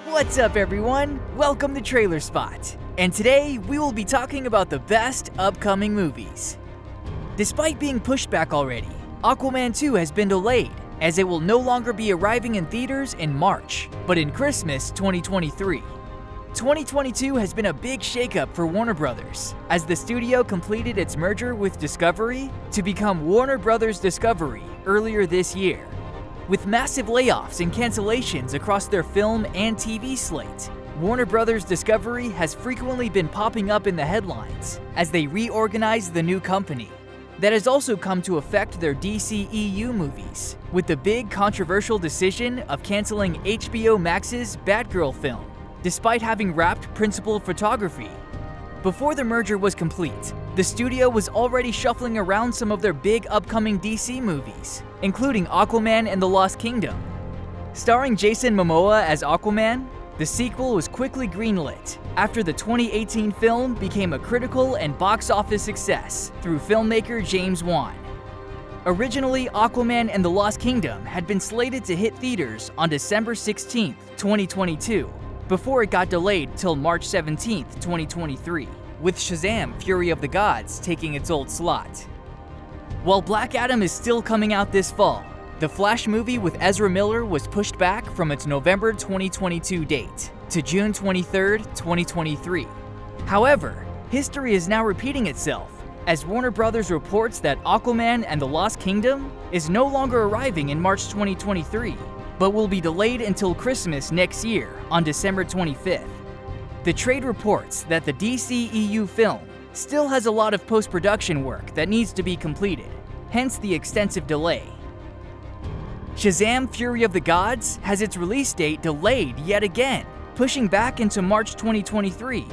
What's up everyone? Welcome to TrailerSpot, and today we will be talking about the best upcoming movies. Despite being pushed back already, Aquaman 2 has been delayed, as it will no longer be arriving in theaters in March, but in Christmas 2023. 2022 has been a big shakeup for Warner Brothers, as the studio completed its merger with Discovery to become Warner Brothers Discovery earlier this year. With massive layoffs and cancellations across their film and TV slate, Warner Brothers Discovery has frequently been popping up in the headlines as they reorganize the new company. That has also come to affect their DCEU movies, with the big controversial decision of canceling HBO Max's Batgirl film, despite having wrapped principal photography. Before the merger was complete, the studio was already shuffling around some of their big upcoming DC movies, including Aquaman and the Lost Kingdom. Starring Jason Momoa as Aquaman, the sequel was quickly greenlit after the 2018 film became a critical and box office success through filmmaker James Wan. Originally, Aquaman and the Lost Kingdom had been slated to hit theaters on December 16, 2022, before it got delayed till March 17, 2023, with Shazam: Fury of the Gods taking its old slot. While Black Adam is still coming out this fall, the Flash movie with Ezra Miller was pushed back from its November 2022 date to June 23, 2023. However, history is now repeating itself, as Warner Brothers reports that Aquaman and the Lost Kingdom is no longer arriving in March 2023, but will be delayed until Christmas next year on December 25th. The trade reports that the DCEU film still has a lot of post-production work that needs to be completed, hence the extensive delay. Shazam: Fury of the Gods has its release date delayed yet again, pushing back into March 2023.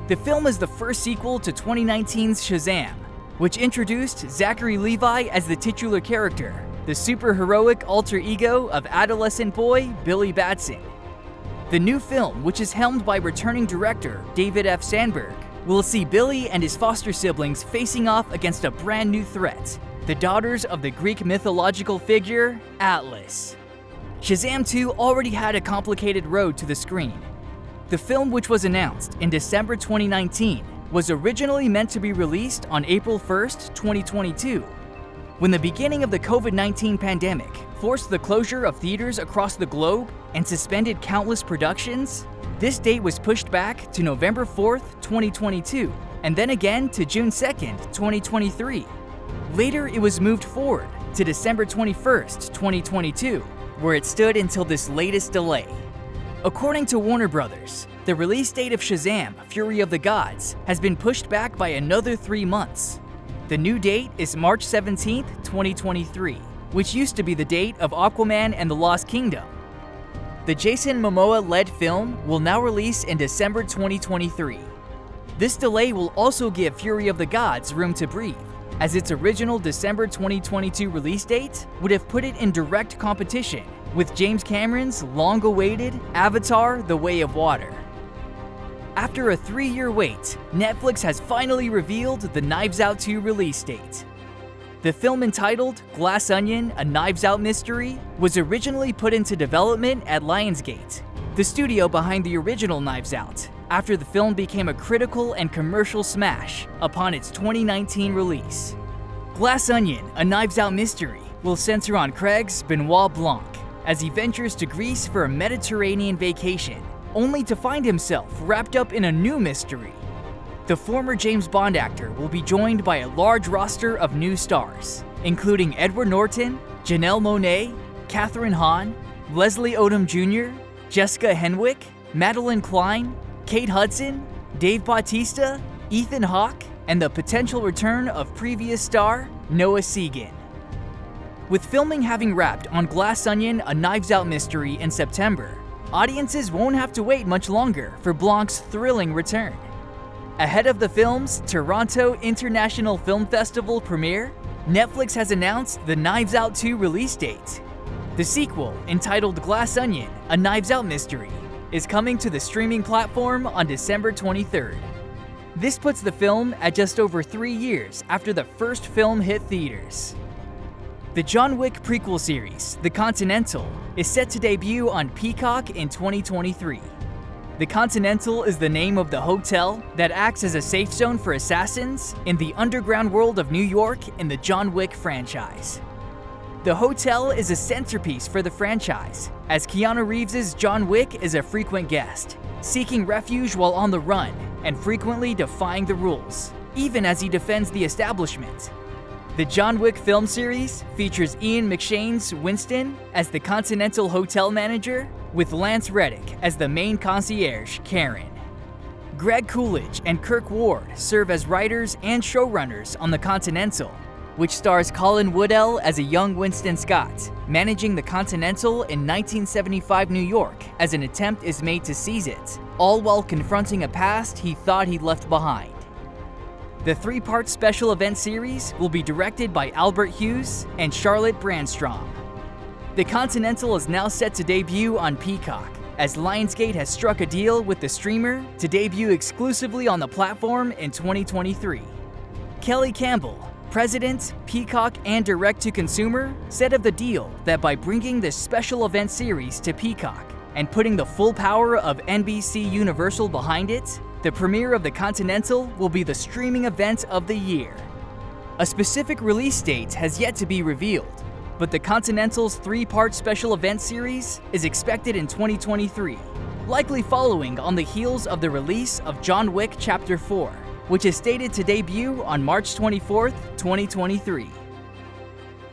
The film is the first sequel to 2019's Shazam, which introduced Zachary Levi as the titular character, the superheroic alter ego of adolescent boy Billy Batson. The new film, which is helmed by returning director David F. Sandberg, will see Billy and his foster siblings facing off against a brand new threat, the daughters of the Greek mythological figure Atlas. Shazam 2 already had a complicated road to the screen. The film, which was announced in December 2019, was originally meant to be released on April 1st, 2022. When the beginning of the COVID-19 pandemic forced the closure of theaters across the globe and suspended countless productions, this date was pushed back to November 4th, 2022, and then again to June 2nd, 2023. Later, it was moved forward to December 21st, 2022, where it stood until this latest delay. According to Warner Brothers, the release date of Shazam: Fury of the Gods has been pushed back by another 3 months. The new date is March 17, 2023, which used to be the date of Aquaman and the Lost Kingdom. The Jason Momoa-led film will now release in December 2023. This delay will also give Fury of the Gods room to breathe, as its original December 2022 release date would have put it in direct competition with James Cameron's long-awaited Avatar: The Way of Water. After a 3-year wait, Netflix has finally revealed the Knives Out 2 release date. The film, entitled Glass Onion: A Knives Out Mystery, was originally put into development at Lionsgate, the studio behind the original Knives Out, after the film became a critical and commercial smash upon its 2019 release. Glass Onion: A Knives Out Mystery will center on Craig's Benoit Blanc as he ventures to Greece for a Mediterranean vacation, only to find himself wrapped up in a new mystery. The former James Bond actor will be joined by a large roster of new stars, including Edward Norton, Janelle Monáe, Kathryn Hahn, Leslie Odom Jr., Jessica Henwick, Madeline Klein, Kate Hudson, Dave Bautista, Ethan Hawke, and the potential return of previous star Noah Segan. With filming having wrapped on Glass Onion: A Knives Out Mystery in September, audiences won't have to wait much longer for Blanc's thrilling return. Ahead of the film's Toronto International Film Festival premiere, Netflix has announced the Knives Out 2 release date. The sequel, entitled Glass Onion: A Knives Out Mystery, is coming to the streaming platform on December 23rd. This puts the film at just over 3 years after the first film hit theaters. The John Wick prequel series, The Continental, is set to debut on Peacock in 2023. The Continental is the name of the hotel that acts as a safe zone for assassins in the underground world of New York in the John Wick franchise. The hotel is a centerpiece for the franchise, as Keanu Reeves' John Wick is a frequent guest, seeking refuge while on the run and frequently defying the rules, even as he defends the establishment. The John Wick film series features Ian McShane's Winston as the Continental Hotel manager, with Lance Reddick as the main concierge, Karen. Greg Coolidge and Kirk Ward serve as writers and showrunners on the Continental, which stars Colin Woodell as a young Winston Scott, managing the Continental in 1975 New York as an attempt is made to seize it, all while confronting a past he thought he'd left behind. The three-part special event series will be directed by Albert Hughes and Charlotte Brandstrom. The Continental is now set to debut on Peacock, as Lionsgate has struck a deal with the streamer to debut exclusively on the platform in 2023. Kelly Campbell, President, Peacock, and Direct-to-Consumer, said of the deal that by bringing this special event series to Peacock and putting the full power of NBC Universal behind it, the premiere of the Continental will be the streaming event of the year. A specific release date has yet to be revealed, but the Continental's three-part special event series is expected in 2023, likely following on the heels of the release of John Wick Chapter 4, which is stated to debut on March 24, 2023.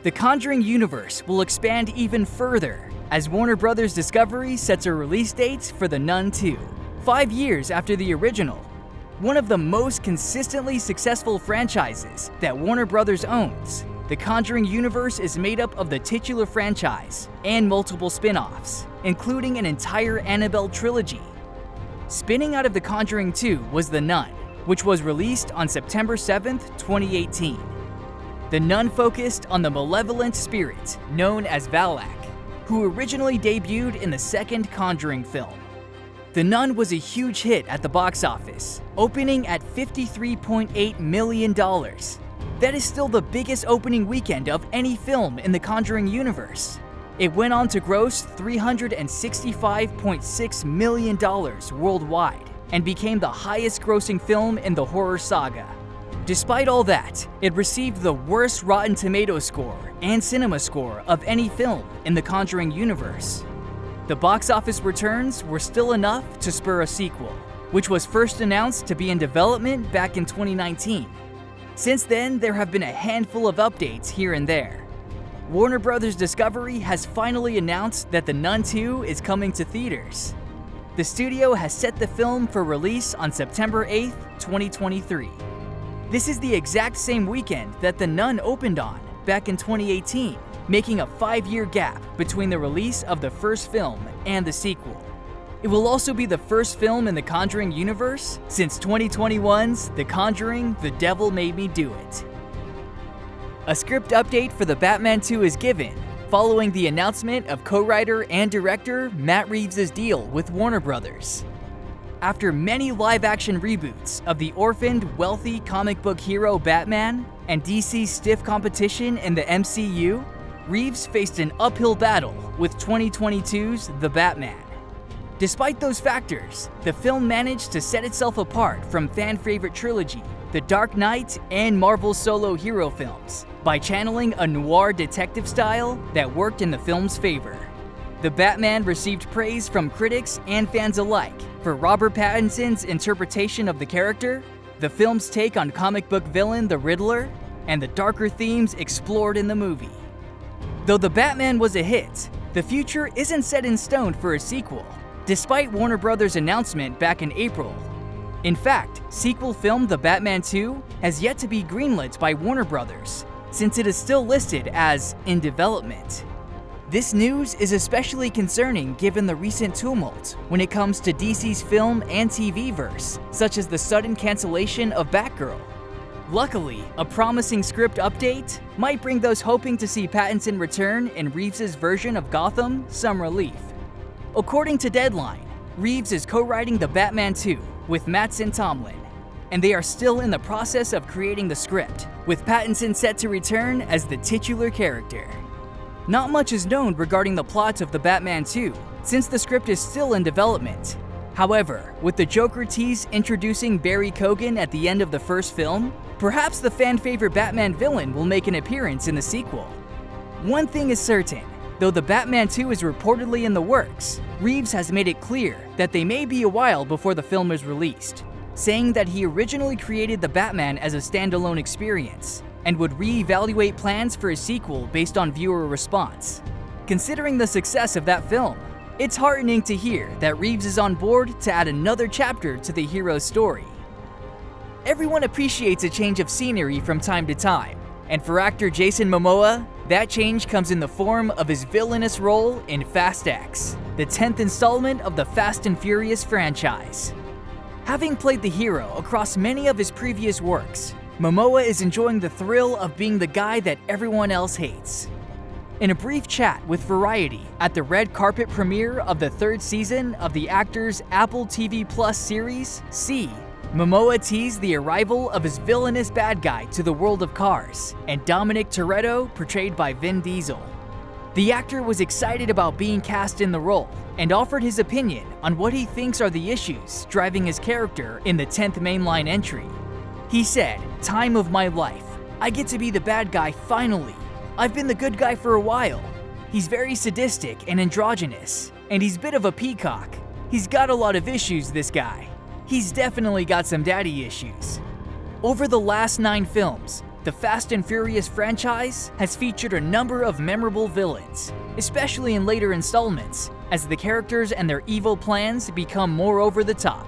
The Conjuring universe will expand even further as Warner Bros. Discovery sets a release date for The Nun 2. 5 years after the original. One of the most consistently successful franchises that Warner Bros. Owns, the Conjuring universe is made up of the titular franchise and multiple spin-offs, including an entire Annabelle trilogy. Spinning out of The Conjuring 2 was The Nun, which was released on September 7, 2018. The Nun focused on the malevolent spirit known as Valak, who originally debuted in the second Conjuring film. The Nun was a huge hit at the box office, opening at $53.8 million. That is still the biggest opening weekend of any film in the Conjuring universe. It went on to gross $365.6 million worldwide and became the highest grossing film in the horror saga. Despite all that, it received the worst Rotten Tomatoes score and cinema score of any film in the Conjuring universe. The box office returns were still enough to spur a sequel, which was first announced to be in development back in 2019. Since then, there have been a handful of updates here and there. Warner Bros. Discovery has finally announced that The Nun 2 is coming to theaters. The studio has set the film for release on September 8, 2023. This is the exact same weekend that The Nun opened on back in 2018. Making a 5-year gap between the release of the first film and the sequel. It will also be the first film in the Conjuring universe since 2021's The Conjuring: The Devil Made Me Do It. A script update for The Batman 2 is given following the announcement of co-writer and director Matt Reeves' deal with Warner Bros. After many live-action reboots of the orphaned, wealthy comic book hero Batman and DC's stiff competition in the MCU, Reeves faced an uphill battle with 2022's The Batman. Despite those factors, the film managed to set itself apart from fan-favorite trilogy, The Dark Knight, and Marvel's solo hero films by channeling a noir detective style that worked in the film's favor. The Batman received praise from critics and fans alike for Robert Pattinson's interpretation of the character, the film's take on comic book villain the Riddler, and the darker themes explored in the movie. Though The Batman was a hit, the future isn't set in stone for a sequel, despite Warner Bros.' announcement back in April. In fact, sequel film The Batman 2 has yet to be greenlit by Warner Bros., since it is still listed as in development. This news is especially concerning given the recent tumult when it comes to DC's film and TV verse, such as the sudden cancellation of Batgirl. Luckily, a promising script update might bring those hoping to see Pattinson return in Reeves' version of Gotham some relief. According to Deadline, Reeves is co-writing The Batman 2 with Mattson Tomlin. and they are still in the process of creating the script, with Pattinson set to return as the titular character. Not much is known regarding the plot of The Batman 2, since the script is still in development. However, with the Joker tease introducing Barry Keoghan at the end of the first film, perhaps the fan-favorite Batman villain will make an appearance in the sequel. One thing is certain, though The Batman 2 is reportedly in the works, Reeves has made it clear that they may be a while before the film is released, saying that he originally created The Batman as a standalone experience, and would re-evaluate plans for a sequel based on viewer response. Considering the success of that film, it's heartening to hear that Reeves is on board to add another chapter to the hero's story. Everyone appreciates a change of scenery from time to time, and for actor Jason Momoa, that change comes in the form of his villainous role in Fast X, the 10th installment of the Fast and Furious franchise. Having played the hero across many of his previous works, Momoa is enjoying the thrill of being the guy that everyone else hates. In a brief chat with Variety at the red carpet premiere of the 3rd season of the actor's Apple TV Plus series, See, Momoa teased the arrival of his villainous bad guy to the world of cars, and Dominic Toretto, portrayed by Vin Diesel. The actor was excited about being cast in the role, and offered his opinion on what he thinks are the issues driving his character in the 10th mainline entry. He said, "Time of my life. I get to be the bad guy finally. I've been the good guy for a while. He's very sadistic and androgynous, and he's a bit of a peacock. He's got a lot of issues, this guy. He's definitely got some daddy issues." Over the last 9 films, the Fast and Furious franchise has featured a number of memorable villains, especially in later installments, as the characters and their evil plans become more over the top.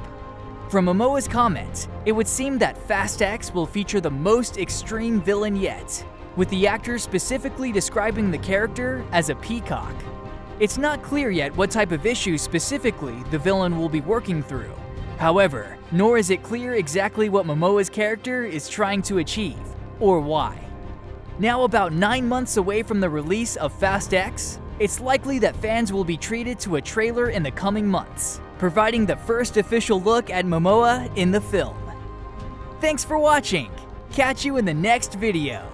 From Momoa's comments, it would seem that Fast X will feature the most extreme villain yet, with the actor specifically describing the character as a peacock. It's not clear yet what type of issues specifically the villain will be working through. However, nor is it clear exactly what Momoa's character is trying to achieve, or why. Now about 9 months away from the release of Fast X, it's likely that fans will be treated to a trailer in the coming months, providing the first official look at Momoa in the film. Thanks for watching! Catch you in the next video!